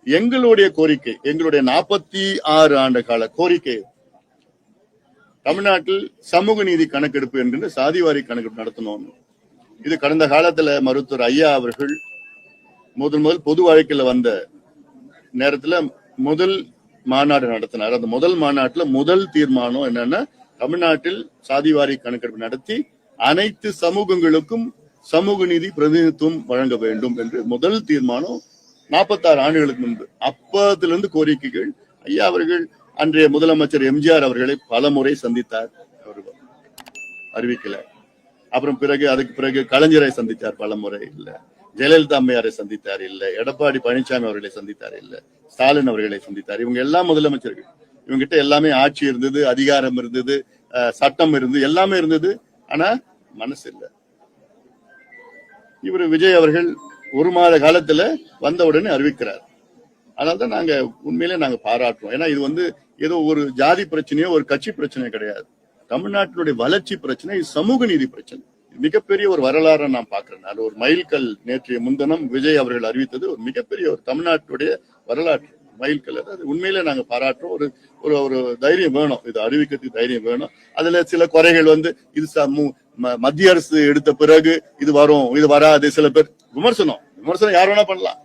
எங்களுடைய கோரிக்கை, எங்களுடைய 46 ஆண்டு கால கோரிக்கை, தமிழ்நாட்டில் சமூக நீதி கணக்கெடுப்பு என்கின்ற சாதிவாரி கணக்கெடுப்பு நடத்தணும். இது கடந்த காலத்துல மருத்துவர் ஐயா அவர்கள் முதல் பொது வாழ்க்கையில வந்த நேரத்துல முதல் மாநாடு நடத்தினார். அந்த முதல் மாநாட்டுல முதல் தீர்மானம் என்னன்னா, தமிழ்நாட்டில் சாதிவாரி கணக்கெடுப்பு நடத்தி அனைத்து சமூகங்களுக்கும் சமூக நீதி பிரதிநிதித்துவம் வழங்க வேண்டும் என்று முதல் தீர்மானம் 46 ஆண்டுகளுக்கு முன்பு. அப்பதிலிருந்து கோரிக்கைகள். ஐயா அவர்கள் அன்றைய முதலமைச்சர் எம்ஜிஆர் அவர்களை பல முறை சந்தித்தார், அறிவிக்கல. அப்புறம் அதுக்கு பிறகு கலைஞரை சந்தித்தார் பல முறை, இல்ல. ஜெயலலிதா அம்மையாரை சந்தித்தார், இல்ல. எடப்பாடி பழனிசாமி அவர்களை சந்தித்தார், இல்ல. ஸ்டாலின் அவர்களை சந்தித்தார். இவங்க எல்லாம் முதலமைச்சர்கள். இவங்கிட்ட எல்லாமே ஆட்சி இருந்தது, அதிகாரம் இருந்தது, சட்டம் இருந்தது, எல்லாமே இருந்தது. ஆனா மனசு இல்ல. இவர் விஜய் அவர்கள் 1 மாத காலத்துல வந்தவுடனே அறிவிக்கிறார். அதனால்தான் நாங்க உண்மையிலே நாங்க பாராட்டுறோம். ஏன்னா இது ஏதோ ஒரு ஜாதி பிரச்சனையோ ஒரு கட்சி பிரச்சனை கிடையாது. தமிழ்நாட்டினுடைய வளர்ச்சி பிரச்சனை, சமூக நீதி பிரச்சனை. மிகப்பெரிய ஒரு வரலாறு நான் பாக்குறேன். அது ஒரு மைல்கல். நேற்றைய முன்தினம் விஜய் அவர்கள் அறிவித்தது ஒரு மிகப்பெரிய ஒரு தமிழ்நாட்டுடைய வரலாற்று மைல்கல். அது உண்மையிலே நாங்க பாராட்டுறோம். ஒரு தைரியம் வேணும், இது அறிவிக்கிறதுக்கு தைரியம் வேணும். அதுல சில குறைகள் இது மத்திய அரசு எடுத்த பிறகு இது வரும், இது வராது. சில பேர் விமர்சனம் யார் வேணா பண்ணலாம்.